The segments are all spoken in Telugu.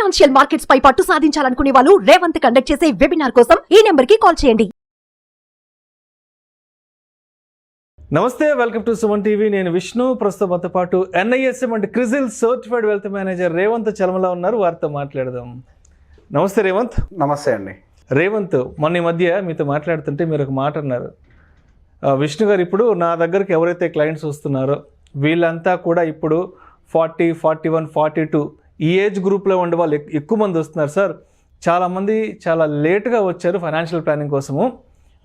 ఫైనాన్షియల్ మార్కెట్స్ పై పట్టు సాధించాలనుకునే వాళ్ళు రేవంత్ కండక్ట్ చేసే వెబినార్ కోసం ఈ నెంబర్ కి కాల్ చేయండి. నమస్తే, వెల్కమ్ టు సుమన్ టీవీ. నేను విష్ణు. ప్రస్తుతం మనతో పాటు NISM and CRISIL certified wealth manager Revanth Chalamala ఉన్నారు. వారితో మాట్లాడదాం. నమస్తే రేవంత్. నమస్తే అండి. రేవంత్, మొన్న ఈ మధ్య మీతో మాట్లాడుతుంటే మీరు ఒక మాట అన్నారు. విష్ణు గారు, ఇప్పుడు నా దగ్గరికి ఎవరైతే క్లయింట్స్ వస్తున్నారో వీళ్ళంతా కూడా ఇప్పుడు 40, 41, 42 ఈ ఏజ్ గ్రూప్లో ఉండే వాళ్ళు ఎక్కువ మంది వస్తున్నారు సార్. చాలామంది చాలా లేట్గా వచ్చారు ఫైనాన్షియల్ ప్లానింగ్ కోసము.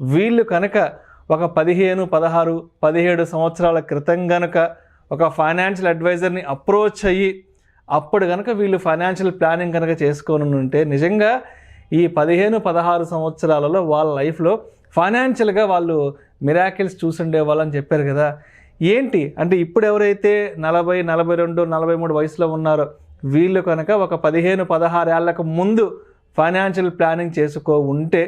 వీళ్ళు కనుక ఒక 15, 16, 17 సంవత్సరాల క్రితం కనుక ఒక ఫైనాన్షియల్ అడ్వైజర్ని అప్రోచ్ అయ్యి అప్పుడు కనుక వీళ్ళు ఫైనాన్షియల్ ప్లానింగ్ కనుక చేసుకొని ఉంటే నిజంగా ఈ 15, 16 సంవత్సరాలలో వాళ్ళ లైఫ్లో ఫైనాన్షియల్గా వాళ్ళు మిరాకిల్స్ చూసుండే వాళ్ళని చెప్పారు కదా. ఏంటి అంటే ఇప్పుడు ఎవరైతే 40, 42, 43 వయసులో ఉన్నారో వీళ్ళు కనుక ఒక 15, 16 ఏళ్లకు ముందు ఫైనాన్షియల్ ప్లానింగ్ చేసుకో ఉంటే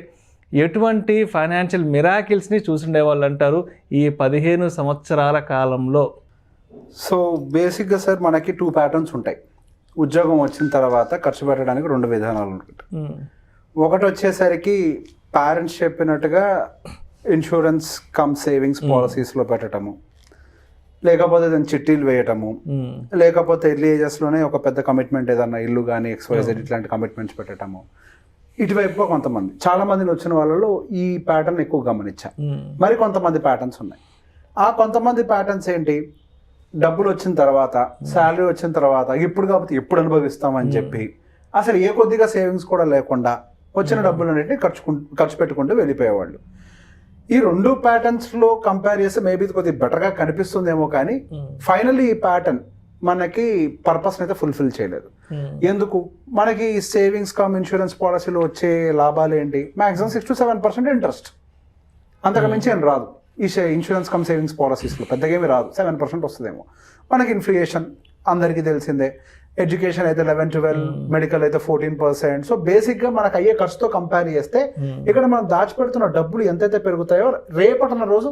ఎటువంటి ఫైనాన్షియల్ మిరాకిల్స్ని చూసుండే వాళ్ళు అంటారు ఈ 15 సంవత్సరాల కాలంలో? సో బేసిక్గా సార్ మనకి 2 ప్యాటర్న్స్ ఉంటాయి. ఉద్యోగం వచ్చిన తర్వాత ఖర్చు పెట్టడానికి 2 విధానాలు ఉంటాయి. ఒకటి వచ్చేసరికి పేరెంట్స్ చెప్పినట్టుగా ఇన్సూరెన్స్ కమ్ సేవింగ్స్ పాలసీస్లో పెట్టడము, లేకపోతే దాన్ని చిట్టీలు వేయటము, లేకపోతే ఎర్లీ ఏజెస్లోనే ఒక పెద్ద కమిట్మెంట్ ఏదన్నా ఇల్లు కానీ XYZ ఇట్లాంటి కమిట్మెంట్స్ పెట్టడము. ఇటువైపు కొంతమంది, చాలా మందిని వచ్చిన వాళ్ళలో ఈ ప్యాటర్న్ ఎక్కువ గమనించా. మరి కొంతమంది ప్యాటర్న్స్ ఉన్నాయి. ఆ కొంతమంది ప్యాటర్న్స్ ఏంటి, డబ్బులు వచ్చిన తర్వాత, శాలరీ వచ్చిన తర్వాత ఇప్పుడు కాబట్టి ఎప్పుడు అనుభవిస్తామని చెప్పి అసలు ఏ కొద్దిగా సేవింగ్స్ కూడా లేకుండా వచ్చిన డబ్బులన్నింటినీ ఖర్చు పెట్టుకుంటూ వెళ్ళిపోయేవాళ్ళు. ఈ 2 ప్యాటర్న్స్లో కంపేర్ చేస్తే మేబీ ఇది కొద్దిగా బెటర్గా కనిపిస్తుందేమో, కానీ ఫైనల్లీ ఈ ప్యాటర్న్ మనకి పర్పస్ని అయితే ఫుల్ఫిల్ చేయలేదు. ఎందుకు? మనకి సేవింగ్స్ కమ్ ఇన్సూరెన్స్ పాలసీలో వచ్చే లాభాలు ఏంటి? మ్యాక్సిమం 6 to 7% ఇంట్రెస్ట్, అంతకు మించి ఏం రాదు. ఈ ఇన్సూరెన్స్ కమ్ సేవింగ్స్ పాలసీస్లో పెద్దగా ఏమి రాదు, 7% వస్తుందేమో. మనకి ఇన్ఫ్లేషన్ అందరికీ తెలిసిందే. ఎడ్యుకేషన్ అయితే 11, 12, మెడికల్ అయితే 14%. సో బేసిక్గా మనకు అయ్యే ఖర్చుతో కంపేర్ చేస్తే ఇక్కడ మనం దాచిపెడుతున్న డబ్బులు ఎంతైతే పెరుగుతాయో రేపటిన రోజు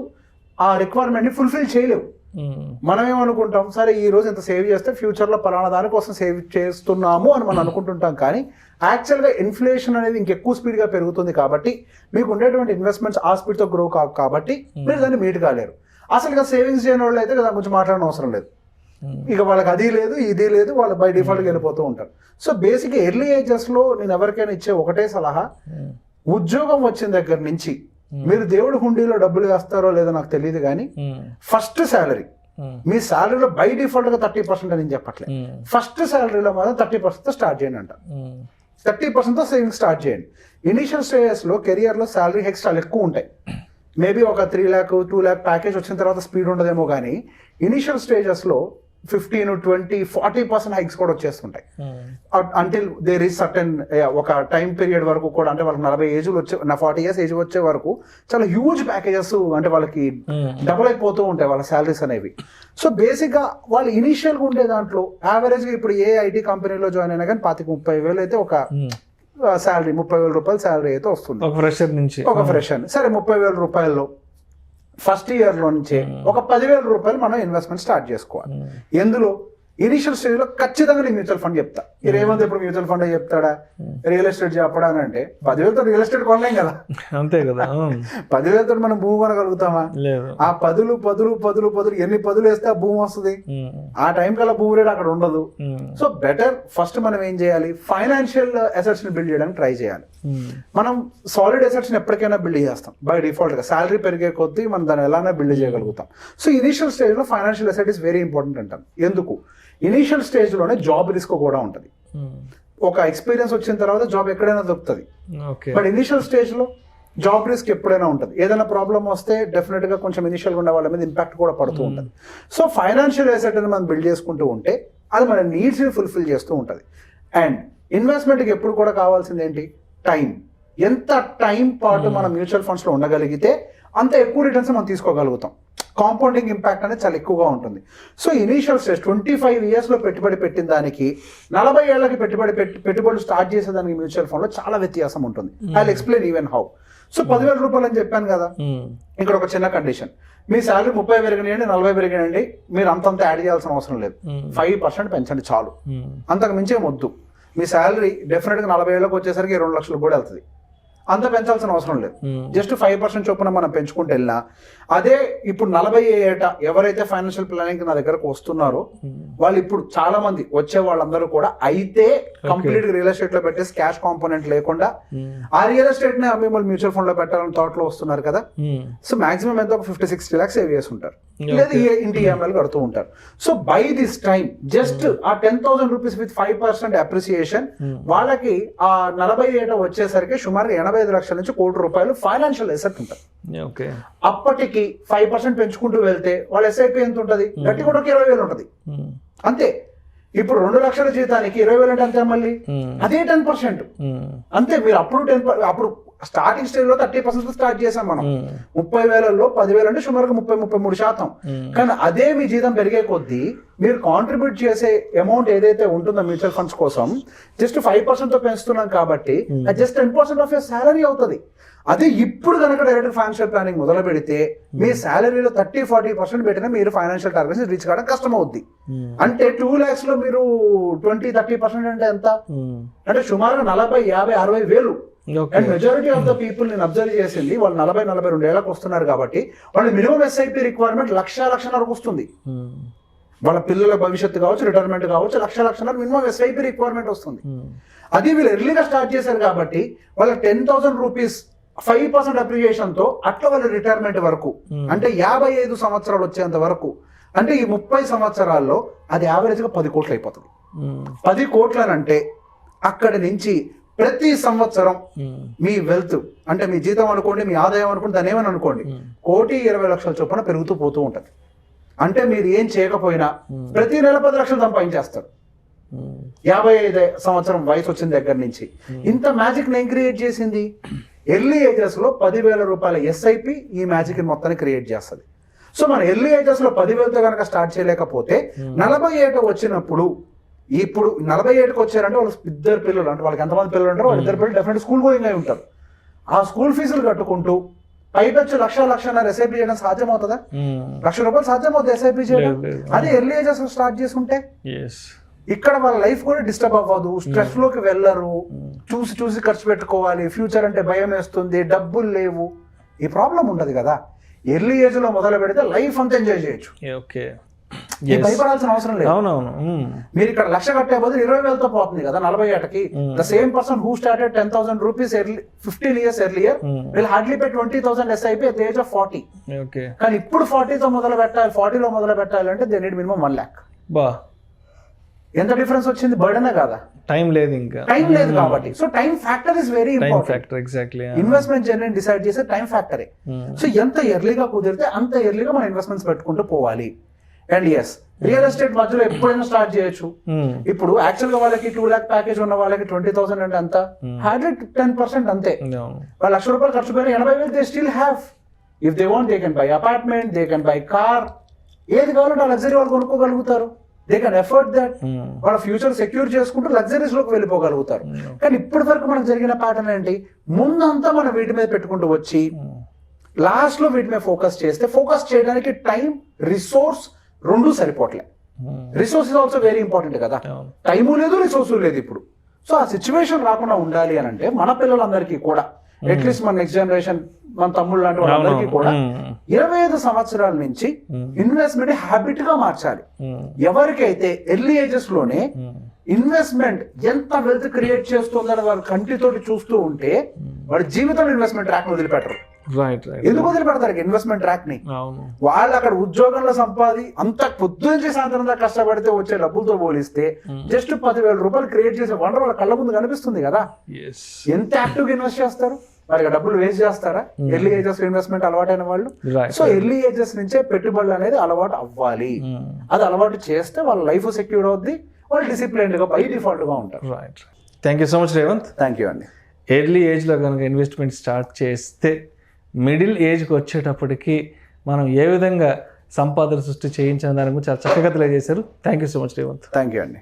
ఆ రిక్వైర్మెంట్ని ఫుల్ఫిల్ చేయలేవు. మనం ఏమనుకుంటాం, సరే ఈ రోజు ఇంత సేవ్ చేస్తే ఫ్యూచర్లో పలానా దానికోసం సేవ్ చేస్తున్నాము అని మనం అనుకుంటుంటాం. కానీ యాక్చువల్గా ఇన్ఫ్లేషన్ అనేది ఇంకెక్కువ స్పీడ్గా పెరుగుతుంది కాబట్టి మీకు ఉండేటువంటి ఇన్వెస్ట్మెంట్స్ ఆ స్పీడ్తో గ్రో కాబట్టి మీరు దాన్ని మీట్ కాలేరు. అసలుగా సేవింగ్స్ చేయని వాళ్ళు అయితే దాని గురించి మాట్లాడడం అవసరం లేదు. ఇక వాళ్ళకి అది లేదు ఇది లేదు, వాళ్ళు బై డిఫాల్ట్గా వెళ్ళిపోతూ ఉంటారు. సో బేసిక్గా ఎర్లీ ఏజెస్లో నేను ఎవరికైనా ఇచ్చే ఒకటే సలహా, ఉద్యోగం వచ్చిన దగ్గర నుంచి మీరు దేవుడి హుండీలో డబ్బులు వేస్తారో లేదో నాకు తెలియదు, కానీ ఫస్ట్ శాలరీ, మీ శాలరీలో బై డిఫాల్ట్గా 30% అని చెప్పట్లేదు, ఫస్ట్ శాలరీలో మాత్రం 30%తో స్టార్ట్ చేయండి అంట. 30%తో సేవింగ్ స్టార్ట్ చేయండి. ఇనిషియల్ స్టేజెస్లో కెరియర్లో శాలరీ హెక్స్ చాలా ఎక్కువ ఉంటాయి. మేబీ ఒక 3 lakh 2 lakh ప్యాకేజ్ వచ్చిన తర్వాత స్పీడ్ ఉండదేమో, కానీ ఇనిషియల్ స్టేజెస్లో 15, 20, 40% హైక్స్ కూడా వచ్చేస్తుంటాయి. అంటిల్ దేర్ ఈస్ సర్టెన్ ఒక టైం పీరియడ్ వరకు కూడా, అంటే వాళ్ళకి 40 ఏజ్లు వచ్చే 40 years ఏజ్ వచ్చే వరకు చాలా హ్యూజ్ ప్యాకేజెస్, అంటే వాళ్ళకి డబుల్ అయిపోతూ ఉంటాయి వాళ్ళ శాలరీస్ అనేవి. సో బేసిక్గా వాళ్ళు ఇనిషియల్గా ఉండే దాంట్లో యావరేజ్గా ఇప్పుడు ఏ ఐటీ కంపెనీలో జాయిన్ అయినా కానీ 25,000 అయితే ఒక శాలరీ, 30,000 రూపాయల శాలరీ అయితే వస్తుంది ఒక ఫ్రెషర్ నుంచి. ఒక ఫ్రెషర్ సరే 30,000 రూపాయల్లో ఫస్ట్ ఇయర్లో నుంచే ఒక 10,000 రూపాయలు మనం ఇన్వెస్ట్మెంట్ స్టార్ట్ చేసుకోవాలి. ఎందులో ఇనిషియల్ స్టేజ్లో ఖచ్చితంగా నేను మ్యూచువల్ ఫండ్ చెప్తా. ఈ రేవంత్ ఇప్పుడు మ్యూచువల్ ఫండ్ చెప్తాడా, రియల్ ఎస్టేట్ చెప్పడా అని అంటే 10,000తో రియల్ ఎస్టేట్ కొనలేం కదా. అంతే కదా. 10,000తో మనం భూమి కొనగలుగుతామా? ఆ 10 ఎన్ని 10 వేస్తే ఆ భూమి వస్తుంది? ఆ టైం కల్లా భూమి రేట్ అక్కడ ఉండదు. సో బెటర్ ఫస్ట్ మనం ఏం చేయాలి, ఫైనాన్షియల్ అసెట్స్ ని బిల్డ్ చేయడానికి ట్రై చేయాలి. మనం సాలిడ్ అసెట్స్ ని ఎప్పటికైనా బిల్డ్ చేస్తాం బై డిఫాల్ట్ గా. శాలరీ పెరిగే కొద్దీ మనం దాన్ని ఎలానే బిల్డ్ చేయగలుగుతాం. సో ఇనిషియల్ స్టేజ్ లో financial asset is very important అంటాం. ఎందుకు? ఇనిషియల్ స్టేజ్ లోనే జాబ్ రిస్క్ కూడా ఉంటుంది. ఒక ఎక్స్పీరియన్స్ వచ్చిన తర్వాత జాబ్ ఎక్కడైనా దొరుకుతుంది, బట్ ఇనిషియల్ స్టేజ్ లో జాబ్ రిస్క్ ఎప్పుడైనా ఉంటుంది. ఏదైనా ప్రాబ్లం వస్తే డెఫినెట్ గా కొంచెం ఇనిషియల్ గా ఉన్న వాళ్ళ మీద ఇంపాక్ట్ కూడా పడుతూ ఉంటుంది. సో ఫైనాన్షియల్ అసెట్ అని మనం బిల్డ్ చేసుకుంటూ ఉంటే అది మన నీడ్స్ ని ఫుల్ఫిల్ చేస్తూ ఉంటుంది. అండ్ ఇన్వెస్ట్మెంట్కి ఎప్పుడు కూడా కావాల్సింది ఏంటి, టైం. ఎంత టైం పాటు మనం మ్యూచువల్ ఫండ్స్ లో ఉండగలిగితే అంత ఎక్కువ రిటర్న్స్ మనం తీసుకోగలుగుతాం. కాంపౌండింగ్ ఇంపాక్ట్ అనేది చాలా ఎక్కువగా ఉంటుంది. సో ఇనీషియల్ స్టేజ్ 25 years లో పెట్టుబడి పెట్టిన దానికి 40 ఏళ్ళకి పెట్టుబడులు స్టార్ట్ చేసేదానికి మ్యూచువల్ ఫండ్ లో చాలా వ్యత్యాసం ఉంటుంది. I will explain even how. So 10,000 రూపాయలు అని చెప్పాను కదా, ఇక్కడ ఒక చిన్న కండిషన్. మీ శాలరీ 30 పెరిగినాయండి, 40 పెరిగినాయండి, మీరు అంతంత యాడ్ చేయాల్సిన అవసరం లేదు. 5% పెంచండి చాలు, అంతకు మించే వద్దు. మీ శాలరీ డెఫినెట్గా 40 ఏళ్ళకి వచ్చేసరికి 2 లక్షలకు కూడా వెళ్తుంది. అంత పెంచాల్సిన అవసరం లేదు. జస్ట్ 5% చొప్పున మనం పెంచుకుంటూ వెళ్ళినా అదే ఇప్పుడు 40 ఏట ఎవరైతే ఫైనాన్షియల్ ప్లానింగ్ నా దగ్గరకు వస్తున్నారో వాళ్ళు ఇప్పుడు చాలా మంది వచ్చే వాళ్ళందరూ కూడా అయితే కంప్లీట్ రియల్ ఎస్టేట్ లో పెట్టేసి క్యాష్ కాంపోనెంట్ లేకుండా ఆ రియల్ ఎస్టేట్ ని అమ్మి వాళ్ళు మ్యూచువల్ ఫండ్ లో పెట్టాలని థాట్ లో వస్తున్నారు కదా. సో మాక్సిమం ఎంత ఒక 50-60 lakhs సేవ్ చేసి ఉంటారు, లేదా ఇంటి ఈఎంఐలు కడుతూ ఉంటారు. So by this time just ఆ 10,000 రూపీస్ విత్ 5% అప్రిసియేషన్ వాళ్ళకి ఆ 40 ఏట వచ్చేసరికి సుమారుగా 85 లక్షల నుంచి ₹1,00,00,000 ఫైనాన్షియల్ ఎసెట్ ఉంటుంది. అప్పటికి 5% పెంచుకుంటూ వెళ్తే వాళ్ళ ఎస్ఐపి ఎంత ఉంటుంది, గట్టి కూడా 20,000 ఉంటుంది అంతే. ఇప్పుడు 2 లక్షల జీతానికి 20,000 అంటే అంతే, మళ్ళీ అదే 10% అంతే. మీరు అప్పుడు స్టార్టింగ్ స్టేజ్ లో 30% స్టార్ట్ చేసాం మనం. 30,000లో 10,000 అంటే సుమారుగా 33%. కానీ అదే మీ జీతం పెరిగే కొద్దీ మీరు కాంట్రిబ్యూట్ చేసే అమౌంట్ ఏదైతే ఉంటుందో మ్యూచువల్ ఫండ్స్ కోసం జస్ట్ 5% తో పెంచుతున్నాం కాబట్టి అది జస్ట్ 10% ఆఫ్ యువర్ శాలరీ అవుతుంది. అదే ఇప్పుడు కనుక డైరెక్ట్ ఫైనాన్షియల్ ప్లానింగ్ మొదలు పెడితే మీ శాలరీలో 30-40% పెట్టినా మీరు ఫైనాన్షియల్ టార్గెట్స్ రీచ్ కావడం కష్టం అవుద్ది. అంటే 2 lakhs లో మీరు 20-30% అంటే ఎంత అంటే సుమారుగా 40-50-60 వేలు. And majority of the people నేను అబ్జర్వ్ చేసింది వాళ్ళు 40-42 ఏళ్ళకి వస్తున్నారు కాబట్టి వాళ్ళ మినిమం ఎస్ఐపి రిక్వైర్మెంట్ 1,00,00,000 వస్తుంది. వాళ్ళ పిల్లల భవిష్యత్తు కావచ్చు, రిటైర్మెంట్ కావచ్చు, 1,00,00,000 మినిమం ఎస్ఐపి రిక్వైర్మెంట్ వస్తుంది. అది వీళ్ళు ఎర్లీగా స్టార్ట్ చేశారు కాబట్టి వాళ్ళ 10,000 రూపీస్ 5% అప్రిసియేషన్ తో అట్లా వాళ్ళ రిటైర్మెంట్ వరకు అంటే 55 సంవత్సరాలు వచ్చేంత వరకు అంటే ఈ 30 సంవత్సరాల్లో అది యావరేజ్ గా 10 కోట్లు అయిపోతుంది. 10 కోట్లనంటే అక్కడి నుంచి ప్రతి సంవత్సరం మీ వెల్త్ అంటే మీ జీతం అనుకోండి, మీ ఆదాయం అనుకోండి, దాని ఏమని అనుకోండి, 1,20,00,000 చొప్పున పెరుగుతూ పోతూ ఉంటది. అంటే మీరు ఏం చేయకపోయినా ప్రతి నెల 10 లక్షలు సంపాదించేస్తారు 55 సంవత్సరం వయసు వచ్చిన దగ్గర నుంచి. ఇంత మ్యాజిక్ నేను క్రియేట్ చేసింది ఎర్లీ ఏజెస్ లో 10,000 రూపాయల ఎస్ఐపి ఈ మ్యాజిక్ మొత్తాన్ని క్రియేట్ చేస్తుంది. సో మన ఎర్లీ ఏజెస్ లో 10,000తో కనుక స్టార్ట్ చేయలేకపోతే 40 ఏట వచ్చినప్పుడు ఇప్పుడు 40 ఏటకి వచ్చారంటే వాళ్ళు 2 పిల్లలు అంటే వాళ్ళకి ఎంతమంది పిల్లలు ఉంటారో వాళ్ళు 2 పిల్లలు డెఫినెట్ స్కూల్ గోయింగ్ అయి ఉంటారు. ఆ స్కూల్ ఫీజులు కట్టుకుంటూ పైపెచ్చు 1,00,00,000 ఎస్ఐపి చేయడం సాధ్యమవుతుందా? ₹1,00,000 సాధ్యమవుతుంది ఎస్ఐపి చేయడం. అదే ఎర్లీ ఏజెస్ లో స్టార్ట్ చేసుకుంటే ఇక్కడ వాళ్ళ లైఫ్ కూడా డిస్టర్బ్ అవ్వదు, స్ట్రెస్ లోకి వెళ్ళరు, చూసి ఖర్చు పెట్టుకోవాలి, ఫ్యూచర్ అంటే భయం వేస్తుంది, డబ్బులు లేవు, ఈ ప్రాబ్లం ఉండదు కదా. ఎర్లీ ఏజ్ లో మొదలు పెడితే లైఫ్ అంతా ఎంజాయ్ చేయొచ్చు, భయపడాల్సిన అవసరం లేదు. మీరు ఇక్కడ 1,00,000 కట్టే బదులు 20,000తో పోతుంది కదా 40 ఏటకి. The same person who started 10,000 rupees 15 years earlier will hardly pay 20,000 SIP at the age of 40. కానీ ఇప్పుడు 40తో మొదలు పెట్టాలి, 40లో మొదలు పెట్టాలి అంటే దే నీడ్ మినిమం 1 lakh. ఎంత డిఫరెన్స్ వచ్చింది, బర్డనే కాదా? టైం లేదు, ఇంకా టైం లేదు కాబట్టి. So time factor is very important. Investment journey decide చేసే టైం ఫ్యాక్టరే. సో ఎంత ఎర్లీగా కుదిరితే అంత ఎర్లీగా మనం ఇన్వెస్ట్మెంట్స్ పెట్టుకుంటూ పోవాలి. అండ్ ఎస్, రియల్ ఎస్టేట్ మధ్యలో ఎప్పుడైనా స్టార్ట్ చేయొచ్చు. ఇప్పుడు యాక్చువల్ గా వాళ్ళకి 2 lakh ప్యాకేజ్ ఉన్న వాళ్ళకి 20,000 అంటే అంత హార్డ్లీ 10% అంతే. వాళ్ళు ₹1,00,000 ఖర్చు పోయిన 80,000 they still have. If they want they can buy apartment, they can buy car, ఏది కావాలంటే ఆ లగ్జరీ వాళ్ళు కొనుక్కోగలుగుతారు. They can afford that. వాళ్ళ ఫ్యూచర్ సెక్యూర్ చేసుకుంటూ లగ్జరీస్ లోకి వెళ్ళిపోగలుగుతారు. కానీ ఇప్పటి వరకు మనకు జరిగిన ప్యాటర్న్ ఏంటి, ముందంతా మనం వీటి మీద పెట్టుకుంటూ వచ్చి లాస్ట్ లో వీటి మీద ఫోకస్ చేస్తే ఫోకస్ చేయడానికి టైం, రిసోర్స్ రెండు సరిపోవట్లే. Resource is also very important కదా. టైము లేదు, రిసోర్స్ లేదు ఇప్పుడు. సో ఆ సిచ్యువేషన్ రాకుండా ఉండాలి అని అంటే మన పిల్లలందరికీ కూడా అట్లీస్ట్ మన నెక్స్ట్ జనరేషన్, మన తమ్ముళ్ళు లాంటి వాళ్ళందరికీ కూడా 25 సంవత్సరాల నుంచి ఇన్వెస్ట్మెంట్ హ్యాబిట్ గా మార్చాలి. ఎవరికైతే ఎర్లీ ఏజెస్ లోనే ఇన్వెస్ట్మెంట్ ఎంత వెల్త్ క్రియేట్ చేస్తుందని వాళ్ళు కంటితోటి చూస్తూ ఉంటే వాడి జీవితంలో ఇన్వెస్ట్మెంట్ ట్రాక్ వదిలిపెట్టరు. ఎందుకు వదిలిపెడతారు ఇన్వెస్ట్మెంట్ ట్రాక్ ని? వాళ్ళు అక్కడ ఉద్యోగంలో అంత పొద్దు నుంచి సాయంత్రం దాకా కష్టపడితే వచ్చే డబ్బులతో పోలిస్తే జస్ట్ 10,000 రూపాయలు క్రియేట్ చేసే వండర్ వాళ్ళ కళ్ళ ముందు కనిపిస్తుంది కదా. ఎంత యాక్టివ్ గా ఇన్వెస్ట్ చేస్తారు, వారికి డబ్బులు వేస్ట్ చేస్తారా? ఎర్లీ ఏజెస్ ఇన్వెస్ట్మెంట్ అలవాటైన వాళ్ళు. సో ఎర్లీ ఏజెస్ నుంచే పెట్టుబడులు అనేది అలవాటు అవ్వాలి. అది అలవాటు చేస్తే వాళ్ళ లైఫ్ సెక్యూర్ అవుద్ది, వాళ్ళు డిసిప్లైన్డ్ గా బై డిఫాల్ట్ గా ఉంటారు. Thank you so much Revanth. Thank you అండి. ఎర్లీ ఏజ్ లో కనుక ఇన్వెస్ట్మెంట్ స్టార్ట్ చేస్తే మిడిల్ ఏజ్కి వచ్చేటప్పటికి మనం ఏ విధంగా సంపాదన సృష్టి చేయించిన దాని గురించి చాలా చక్కగా తెలియజేశారు. Thank you so much Revanth. Thank you అండి.